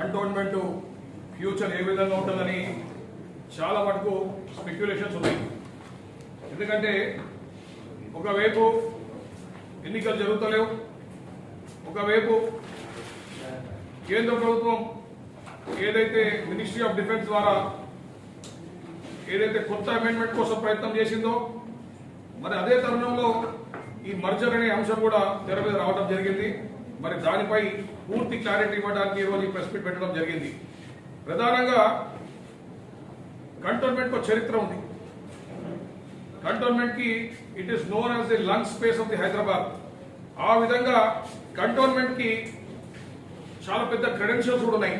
Cantonment future ఏ విధంగా ఉంటుందని చాలా వరకు స్పెక్యులేషన్స్ ఉన్నాయి. ఎందుకంటే ఒకవైపు ఎన్నికలు జరుగుతలేవు, ఒకవైపు కేంద్ర ప్రభుత్వం ఏదైతే మినిస్ట్రీ ఆఫ్ డిఫెన్స్ ద్వారా ఏదైతే కొత్త అమెండ్మెంట్ కోసం ప్రయత్నం చేసిందో, మరి అదే తరుణంలో ఈ మర్జర్ అనే అంశం కూడా తెర మీద రావడం జరిగింది. మరి దానిపై పూర్తి క్లారిటీ ఇవ్వడానికి ఈరోజు ఈ ప్రెస్ మీట్ పెట్టడం జరిగింది. ప్రధానంగా కంటోన్మెంట్ చరిత్ర ఉంది. కంటోన్మెంట్ కి it is known as the lung space of the Hyderabad. ఆ విధంగా కంటోన్మెంట్ కి చాలా పెద్ద క్రెడెన్షియల్స్ కూడా ఉన్నాయి.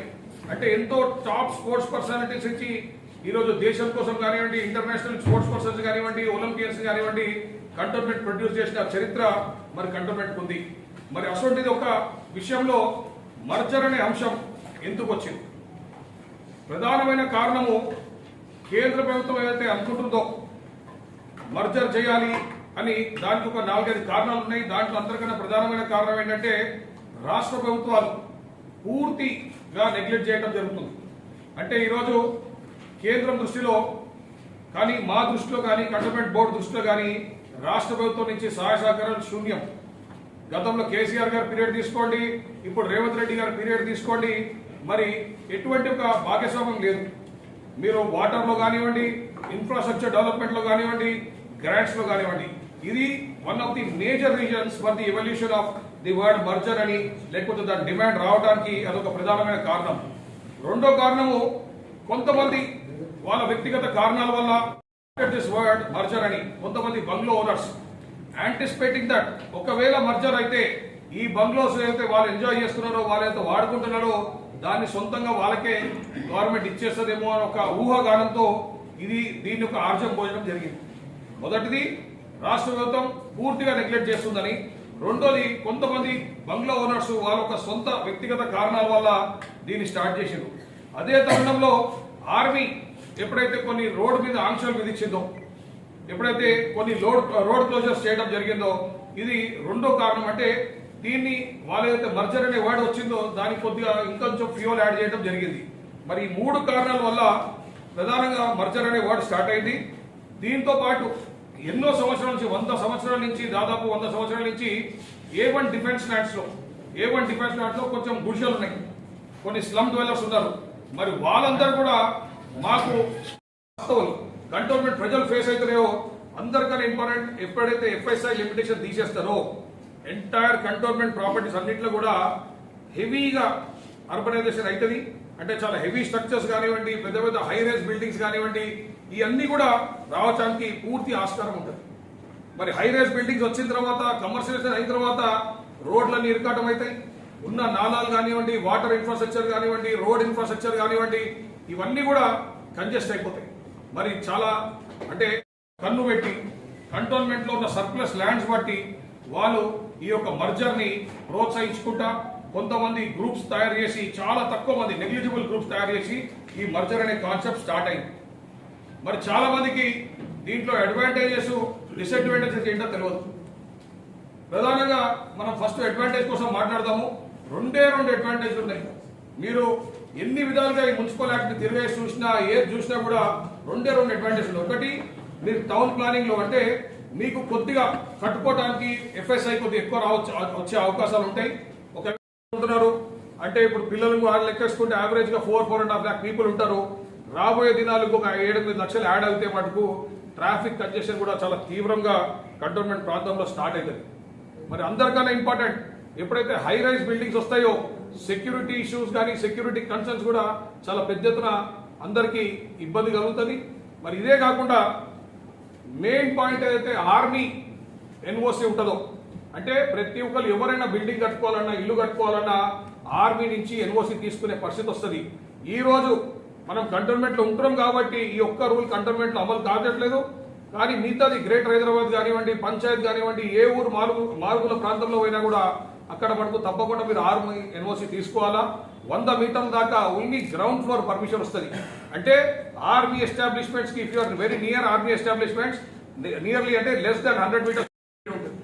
అంటే ఎంతో టాప్ స్పోర్ట్స్ పర్సనాలిటీస్ నుంచి ఈరోజు దేశం కోసం కానివ్వండి, ఇంటర్నేషనల్ స్పోర్ట్స్ పర్సన్స్ కానివ్వండి, ఒలింపియన్స్ కానివ్వండి, కంటోన్మెంట్ ప్రొడ్యూస్ చేసిన చరిత్ర మరి కంటోన్మెంట్ ఉంది. మరి అసొంటిది ఒక విషయంలో మర్జర్ అనే అంశం ఎందుకు వచ్చింది? ప్రధానమైన కారణము కేంద్ర ప్రభుత్వం ఏదైతే అనుకుంటుందో మర్జర్ చేయాలి అని దానికి ఒక 4-5 కారణాలు ఉన్నాయి. దాంట్లో అందరికన్నా ప్రధానమైన కారణం ఏంటంటే రాష్ట్ర ప్రభుత్వాలు పూర్తిగా నెగ్లెక్ట్ చేయడం జరుగుతుంది. అంటే ఈరోజు కేంద్రం దృష్టిలో కానీ, మా దృష్టిలో కానీ, కంటోన్మెంట్ బోర్డు దృష్టిలో కానీ రాష్ట్ర ప్రభుత్వం నుంచి సహాయ సహకారాలు శూన్యం. గతంలో కేసీఆర్ గారి పీరియడ్ తీసుకోండి, ఇప్పుడు రేవంత్ రెడ్డి గారి పీరియడ్ తీసుకోండి, మరి ఎటువంటి ఒక భాగస్వామ్యం లేదు. మీరు వాటర్లో కానివ్వండి, ఇన్ఫ్రాస్ట్రక్చర్ డెవలప్మెంట్లో కానివ్వండి, గ్రాంట్స్లో కానివ్వండి, ఇది one of the major reasons for the evolution of the word merger అని, లేకపోతే దాని డిమాండ్ రావడానికి అదొక ప్రధానమైన కారణం. రెండో కారణము కొంతమంది వాళ్ళ వ్యక్తిగత కారణాల వల్ల దిస్ వర్డ్ మర్జర్ అని కొంతమంది బంగ్లో ఓనర్స్ యాంటిసిపేటింగ్ దట్ ఒకవేళ మర్జర్ అయితే ఈ బంగ్లోస్ ఏదైతే వాళ్ళు ఎంజాయ్ చేస్తున్నారో, వాళ్ళైతే వాడుకుంటున్నారో దాన్ని సొంతంగా వాళ్ళకే గవర్నమెంట్ ఇచ్చేస్తుందేమో అని ఒక ఊహాగానంతో దీన్ని ఒక ఆర్జం పోయడం జరిగింది. మొదటిది రాష్ట్ర ప్రభుత్వం పూర్తిగా నెగ్లెక్ట్ చేస్తుందని, రెండోది కొంతమంది బంగ్లా ఓనర్స్ వాళ్ళ ఒక సొంత వ్యక్తిగత కారణాల వల్ల దీన్ని స్టార్ట్ చేసిండ్రు. అదే తరుణంలో ఆర్మీ ఎప్పుడైతే కొన్ని రోడ్డు మీద ఆంక్షలు విధించిందో, ఎప్పుడైతే కొన్ని రోడ్ క్లోజర్స్ చేయడం జరిగిందో, ఇది రెండో కారణం. అంటే దీన్ని వాళ్ళైతే మర్జర్ అనే వర్డ్ వచ్చిందో దానికి కొద్దిగా ఇంకొంచెం ఫ్యూయల్ యాడ్ చేయడం జరిగింది. మరి ఈ 3 కారణాల వల్ల ప్రధానంగా మర్జర్ అనే వర్డ్ స్టార్ట్ అయింది. దీంతో పాటు ఎన్నో సంవత్సరాల నుంచి, 100 సంవత్సరాల నుంచి, దాదాపు 100 సంవత్సరాల నుంచి A1 డిఫెన్స్ ల్యాండ్స్ లో కొంచెం గుడిసెలు ఉన్నాయి, కొన్ని స్లమ్ డ్వెల్లర్స్ ఉన్నారు. మరి వాళ్ళందరూ కూడా మాకు కంటోన్మెంట్ ప్రజలు ఫేస్ అవుతున్నాయో అందరికన్నా ఇంపార్టెంట్, ఎప్పుడైతే FSI లిమిటేషన్ తీసేస్తారో ఎంటైర్ కంటోన్మెంట్ ప్రాపర్టీస్ అన్నింటిలో కూడా హెవీగా అర్బనైజేషన్ అవుతుంది. అంటే చాలా హెవీ స్ట్రక్చర్స్ కానివ్వండి, పెద్ద పెద్ద హై రైజ్ బిల్డింగ్స్ కానివ్వండి, ఇవన్నీ కూడా రావడానికి పూర్తి ఆస్కారం ఉంటుంది. మరి హై రైజ్ బిల్డింగ్స్ వచ్చిన తర్వాత, కమర్షియలైజేషన్ అయిన తర్వాత రోడ్లన్నీ ఇరుకాటం అవుతాయి. ఉన్న నాలాలు కానివ్వండి, వాటర్ ఇన్ఫ్రాస్ట్రక్చర్ కానివ్వండి, రోడ్ ఇన్ఫ్రాస్ట్రక్చర్ కానివ్వండి, ఇవన్నీ కూడా కంజెస్ట్ అయిపోతాయి. మరి చాలా అంటే కన్ను పెట్టి కంటోన్మెంట్ లో ఉన్న సర్ప్లస్ ల్యాండ్స్ బట్టి వాళ్ళు ఈ యొక్క మర్జర్ ని ప్రోత్సహించుకుంటా కొంతమంది గ్రూప్స్ తయారు చేసి, చాలా తక్కువ మంది నెగ్లిజిబుల్ గ్రూప్స్ తయారు చేసి ఈ మర్జర్ అనే కాన్సెప్ట్ స్టార్ట్ అయింది. మరి చాలా మందికి దీంట్లో అడ్వాంటేజెస్, డిసడ్వాంటేజెస్ ఏంటో తెలియదు. ప్రధానంగా మనం ఫస్ట్ అడ్వాంటేజ్ కోసం మాట్లాడదాము. రెండే 2 అడ్వాంటేజ్లు ఉన్నాయి. మీరు ఎన్ని విధాలుగా ఈ మున్సిపల్ యాక్ట్ తిరిగేసి చూసినా, ఏది చూసినా కూడా 2 అడ్వాంటేజ్లు. ఒకటి, మీరు టౌన్ ప్లానింగ్ లో అంటే మీకు కొద్దిగా కట్టుకోవడానికి FSI కొద్దిగా ఎక్కువ వచ్చే అవకాశాలు ఉంటాయి. ఒక ఉంటున్నారు అంటే ఇప్పుడు పిల్లలు లెక్కేసుకుంటే యావరేజ్ గా 4.5 lakh పీపుల్ ఉంటారు. రాబోయే దినాలకు ఒక 7-8 లక్షలు యాడ్ అయితే మటుకు ట్రాఫిక్ కంజెషన్ కూడా చాలా తీవ్రంగా కంటోన్మెంట్ ప్రాంతంలో స్టార్ట్ అవుతుంది. మరి అందరికన్నా ఇంపార్టెంట్, ఎప్పుడైతే హై రైజ్ బిల్డింగ్స్ వస్తాయో సెక్యూరిటీ ఇష్యూస్ కానీ, సెక్యూరిటీ కన్సర్న్స్ కూడా చాలా పెద్ద ఎత్తున అందరికీ ఇబ్బంది కలుగుతుంది. మరి ఇదే కాకుండా మెయిన్ పాయింట్ ఏదైతే ఆర్మీ NOC ఉంటుందో, అంటే ప్రతి ఒక్కరు ఎవరైనా బిల్డింగ్ కట్టుకోవాలన్నా, ఇల్లు కట్టుకోవాలన్నా ఆర్మీ నుంచి NOC తీసుకునే పరిస్థితి వస్తుంది. ఈ రోజు మనం కంటోన్మెంట్ లో ఉంటున్నాం కాబట్టి ఈ ఒక్క రూల్ కంటోన్మెంట్ లో అమలు కావట్లేదు. కానీ మిగతాది గ్రేటర్ హైదరాబాద్ కానివ్వండి, పంచాయత్ కానివ్వండి, ఏ ఊరు మారుగుల ప్రాంతంలో పోయినా కూడా అక్కడ మనకు తప్పకుండా మీరు ఆర్మీ NOC తీసుకోవాలా. 100 మీటర్ల దాకా ఓన్లీ గ్రౌండ్ ఫ్లోర్ పర్మిషన్ వస్తుంది. అంటే ఆర్మీ ఎస్టాబ్లిష్మెంట్స్ కి if you are very near army establishments, nearly అంటే లెస్ దాన్ 100 మీటర్స్ ఉంటుంది.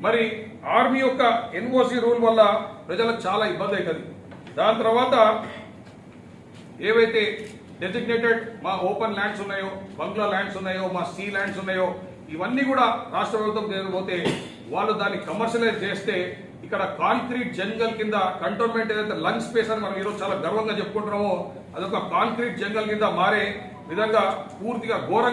మరి ఆర్మీ యొక్క NOC రూల్ వల్ల ప్రజలకు చాలా ఇబ్బంది అవుతుంది. దాని తర్వాత ఏవైతే డెసిగ్నేటెడ్ మా ఓపెన్ ల్యాండ్స్ ఉన్నాయో, బంగ్లా ల్యాండ్స్ ఉన్నాయో, మా సీ ల్యాండ్స్ ఉన్నాయో, ఇవన్నీ కూడా రాష్ట్ర ప్రభుత్వం చేయకపోతే వాళ్ళు దాన్ని కమర్షియలైజ్ చేస్తే ఇక్కడ కాంక్రీట్ జంగల్ కింద కంటోన్మెంట్ ఏదైతే లంగ్ స్పేస్ అని మనం ఈరోజు చాలా గర్వంగా చెప్పుకుంటున్నామో అదొక కాంక్రీట్ జంగల్ కింద మారే విధంగా పూర్తిగా ఘోరంగా